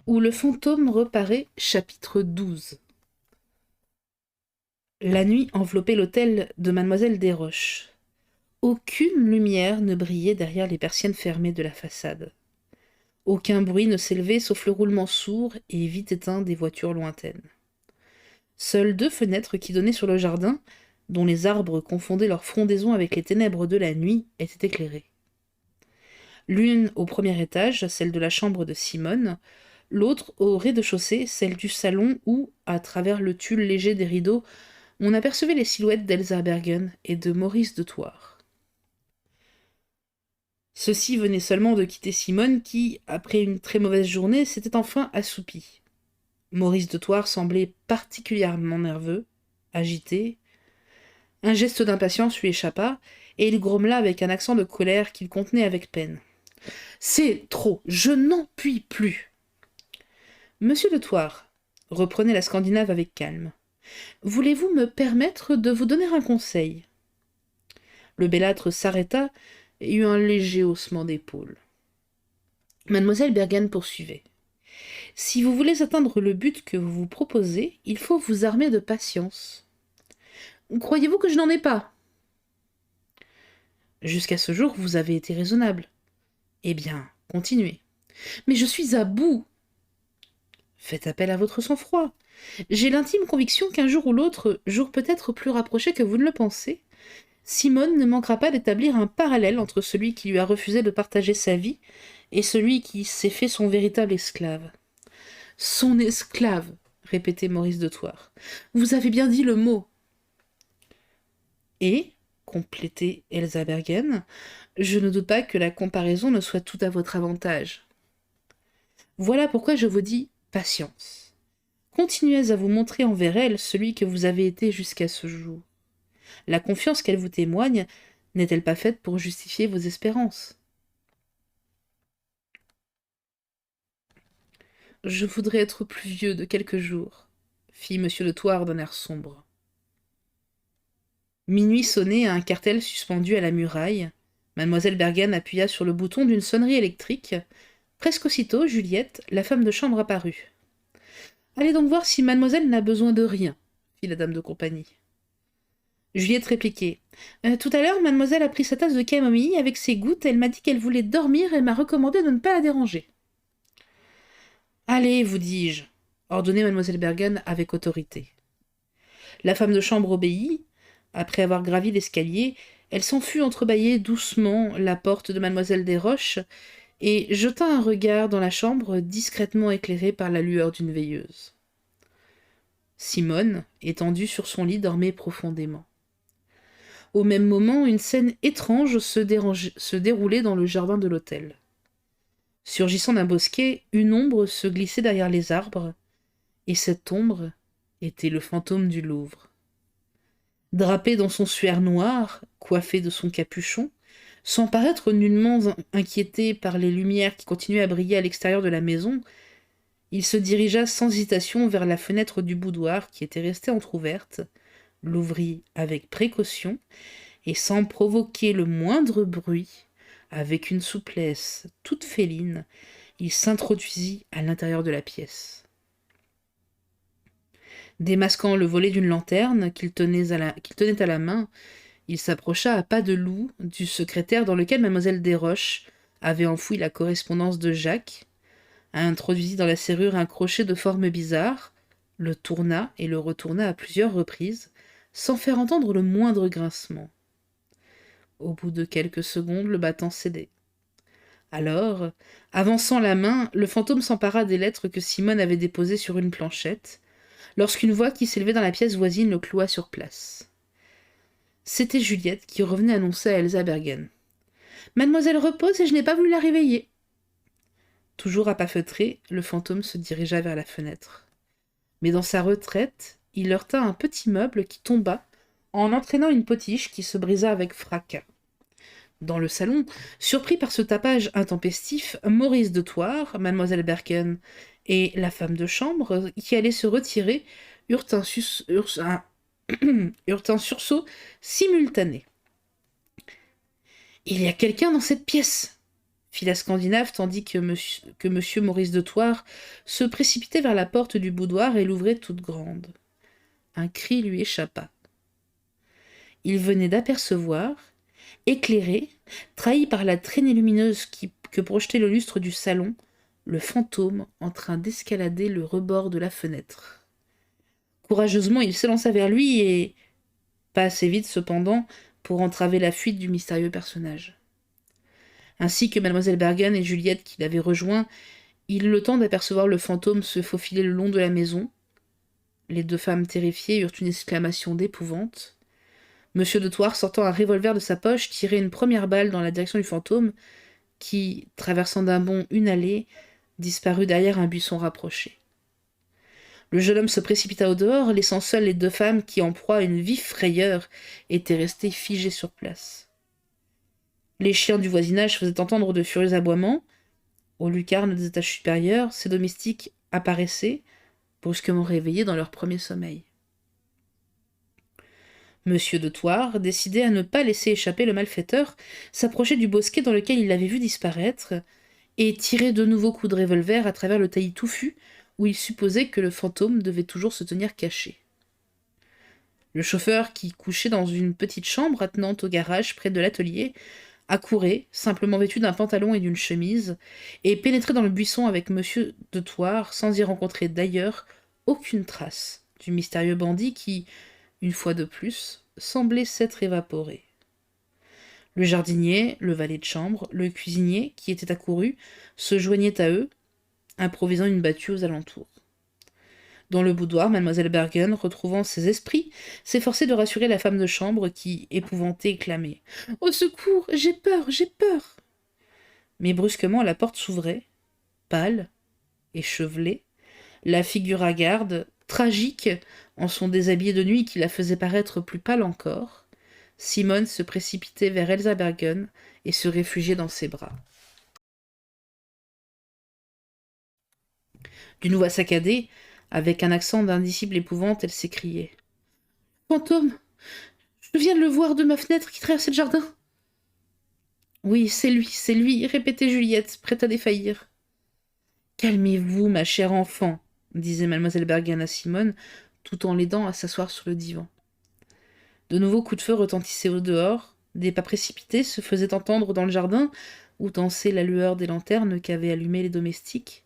Où le fantôme reparaît, chapitre 12. La nuit enveloppait l'hôtel de mademoiselle Desroches. Aucune lumière ne brillait derrière les persiennes fermées de la façade. Aucun bruit ne s'élevait sauf le roulement sourd et vite éteint des voitures lointaines. Seules deux fenêtres qui donnaient sur le jardin, dont les arbres confondaient leur frondaison avec les ténèbres de la nuit, étaient éclairées. L'une au premier étage, celle de la chambre de Simone, l'autre au rez-de-chaussée, celle du salon où, à travers le tulle léger des rideaux, on apercevait les silhouettes d'Elsa Bergen et de Maurice de Thouars. Ceux-ci venaient seulement de quitter Simone qui, après une très mauvaise journée, s'était enfin assoupi. Maurice de Thouars semblait particulièrement nerveux, agité. Un geste d'impatience lui échappa, et il grommela avec un accent de colère qu'il contenait avec peine. « C'est trop, je n'en puis plus !» Monsieur de Thouars, reprenait la Scandinave avec calme, voulez-vous me permettre de vous donner un conseil ? Le bellâtre s'arrêta et eut un léger haussement d'épaules. Mademoiselle Bergen poursuivait. Si vous voulez atteindre le but que vous vous proposez, il faut vous armer de patience. Croyez-vous que je n'en ai pas ? Jusqu'à ce jour, vous avez été raisonnable. Eh bien, continuez. Mais je suis à bout. Faites appel à votre sang-froid. J'ai l'intime conviction qu'un jour ou l'autre, jour peut-être plus rapproché que vous ne le pensez, Simone ne manquera pas d'établir un parallèle entre celui qui lui a refusé de partager sa vie et celui qui s'est fait son véritable esclave. Son esclave, répétait Maurice de Thouars. Vous avez bien dit le mot. Et, complétait Elsa Bergen, je ne doute pas que la comparaison ne soit tout à votre avantage. Voilà pourquoi je vous dis patience. Continuez à vous montrer envers elle celui que vous avez été jusqu'à ce jour. La confiance qu'elle vous témoigne n'est-elle pas faite pour justifier vos espérances ? Je voudrais être plus vieux de quelques jours, fit monsieur de Thouars d'un air sombre. Minuit sonnait à un cartel suspendu à la muraille. Mademoiselle Bergen appuya sur le bouton d'une sonnerie électrique. Presque aussitôt, Juliette, la femme de chambre, apparut. « Allez donc voir si mademoiselle n'a besoin de rien, » fit la dame de compagnie. Juliette répliquait. Tout à l'heure, mademoiselle a pris sa tasse de camomille avec ses gouttes, elle m'a dit qu'elle voulait dormir et m'a recommandé de ne pas la déranger. Allez, vous dis-je, ordonnait mademoiselle Bergen avec autorité. La femme de chambre obéit. Après avoir gravi l'escalier, elle s'en fut entrebâiller doucement la porte de mademoiselle Desroches et jeta un regard dans la chambre discrètement éclairée par la lueur d'une veilleuse. Simone, étendue sur son lit, dormait profondément. Au même moment, une scène étrange se déroulait dans le jardin de l'hôtel. Surgissant d'un bosquet, une ombre se glissait derrière les arbres, et cette ombre était le fantôme du Louvre. Drapé dans son suaire noir, coiffé de son capuchon, sans paraître nullement inquiété par les lumières qui continuaient à briller à l'extérieur de la maison, il se dirigea sans hésitation vers la fenêtre du boudoir qui était restée entr'ouverte, l'ouvrit avec précaution, et sans provoquer le moindre bruit, avec une souplesse toute féline, il s'introduisit à l'intérieur de la pièce. Démasquant le volet d'une lanterne qu'il tenait à la main, il s'approcha à pas de loup du secrétaire dans lequel mademoiselle Desroches avait enfoui la correspondance de Jacques, introduisit dans la serrure un crochet de forme bizarre, le tourna et le retourna à plusieurs reprises, sans faire entendre le moindre grincement. Au bout de quelques secondes, le battant cédait. Alors, avançant la main, le fantôme s'empara des lettres que Simone avait déposées sur une planchette, lorsqu'une voix qui s'élevait dans la pièce voisine le cloua sur place. C'était Juliette qui revenait annoncer à Elsa Bergen. « Mademoiselle repose et je n'ai pas voulu la réveiller. » Toujours à pas feutrés, le fantôme se dirigea vers la fenêtre. Mais dans sa retraite, il heurta un petit meuble qui tomba en entraînant une potiche qui se brisa avec fracas. Dans le salon, surpris par ce tapage intempestif, Maurice de Thouars, mademoiselle Bergen et la femme de chambre, qui allaient se retirer, eurent un sursaut simultané. « Il y a quelqu'un dans cette pièce !» fit la Scandinave tandis que monsieur Maurice de Thouars se précipitait vers la porte du boudoir et l'ouvrait toute grande. Un cri lui échappa. Il venait d'apercevoir, éclairé, trahi par la traînée lumineuse que projetait le lustre du salon, le fantôme en train d'escalader le rebord de la fenêtre. Courageusement, il s'élança vers lui et, pas assez vite cependant, pour entraver la fuite du mystérieux personnage. Ainsi que mademoiselle Bergen et Juliette qui l'avaient rejoint, il eut le temps d'apercevoir le fantôme se faufiler le long de la maison. Les deux femmes terrifiées eurent une exclamation d'épouvante. Monsieur de Thouars, sortant un revolver de sa poche, tirait une première balle dans la direction du fantôme, qui, traversant d'un bond une allée, disparut derrière un buisson rapproché. Le jeune homme se précipita au dehors, laissant seules les deux femmes qui, en proie à une vive frayeur, étaient restées figées sur place. Les chiens du voisinage faisaient entendre de furieux aboiements. Aux lucarnes des étages supérieurs, ces domestiques apparaissaient, brusquement réveillés dans leur premier sommeil. Monsieur de Thouars, décidé à ne pas laisser échapper le malfaiteur, s'approchait du bosquet dans lequel il l'avait vu disparaître, et tirait de nouveaux coups de revolver à travers le taillis touffu, où il supposait que le fantôme devait toujours se tenir caché. Le chauffeur, qui couchait dans une petite chambre attenante au garage près de l'atelier, accourait, simplement vêtu d'un pantalon et d'une chemise, et pénétrait dans le buisson avec monsieur de Thouars, sans y rencontrer d'ailleurs aucune trace du mystérieux bandit qui, une fois de plus, semblait s'être évaporé. Le jardinier, le valet de chambre, le cuisinier, qui était accouru, se joignaient à eux, improvisant une battue aux alentours. Dans le boudoir, mademoiselle Bergen, retrouvant ses esprits, s'efforçait de rassurer la femme de chambre qui, épouvantée, clamait « Au secours, j'ai peur, j'ai peur !» Mais brusquement, la porte s'ouvrait, pâle, échevelée, la figure hagarde, tragique, en son déshabillé de nuit qui la faisait paraître plus pâle encore. Simone se précipitait vers Elsa Bergen et se réfugiait dans ses bras. D'une voix saccadée, avec un accent d'indicible épouvante, elle s'écriait « Fantôme, je viens de le voir de ma fenêtre qui traversait le jardin. » « Oui, c'est lui, répétait Juliette, prête à défaillir. « Calmez-vous, ma chère enfant, disait mademoiselle Bergen à Simone, tout en l'aidant à s'asseoir sur le divan. De nouveaux coups de feu retentissaient au dehors, des pas précipités se faisaient entendre dans le jardin, où dansait la lueur des lanternes qu'avaient allumées les domestiques.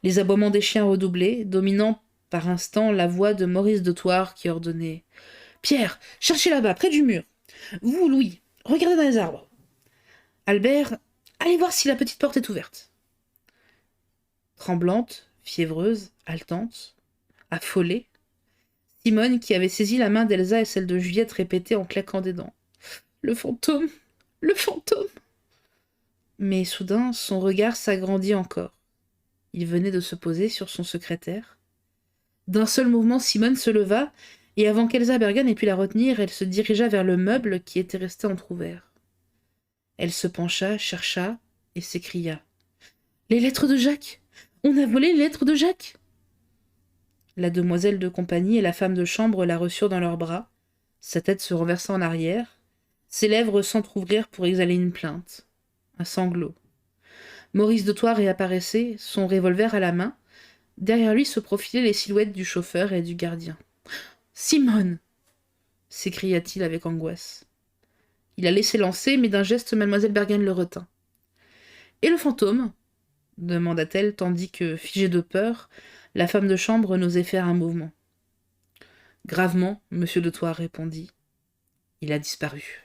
Les aboiements des chiens redoublaient, dominant par instant la voix de Maurice de Thouars qui ordonnait « Pierre, cherchez là-bas, près du mur. Vous, Louis, regardez dans les arbres. Albert, allez voir si la petite porte est ouverte. » Tremblante, fiévreuse, haletante, affolée, Simone, qui avait saisi la main d'Elsa et celle de Juliette, répétait en claquant des dents « Le fantôme, le fantôme !» Mais soudain, son regard s'agrandit encore. Il venait de se poser sur son secrétaire. D'un seul mouvement, Simone se leva, et avant qu'Elsa Bergen ait pu la retenir, elle se dirigea vers le meuble qui était resté entr'ouvert. Elle se pencha, chercha, et s'écria « Les lettres de Jacques! On a volé les lettres de Jacques !» La demoiselle de compagnie et la femme de chambre la reçurent dans leurs bras, sa tête se renversa en arrière, ses lèvres s'entr'ouvrirent pour exhaler une plainte, un sanglot. Maurice de Thouars réapparaissait, son revolver à la main. Derrière lui se profilaient les silhouettes du chauffeur et du gardien. « Simone !» s'écria-t-il avec angoisse. Il allait s'élancer, mais d'un geste mademoiselle Bergen le retint. « Et le fantôme ?» demanda-t-elle, tandis que, figée de peur, la femme de chambre n'osait faire un mouvement. Gravement, monsieur de Thouars répondit. « Il a disparu. »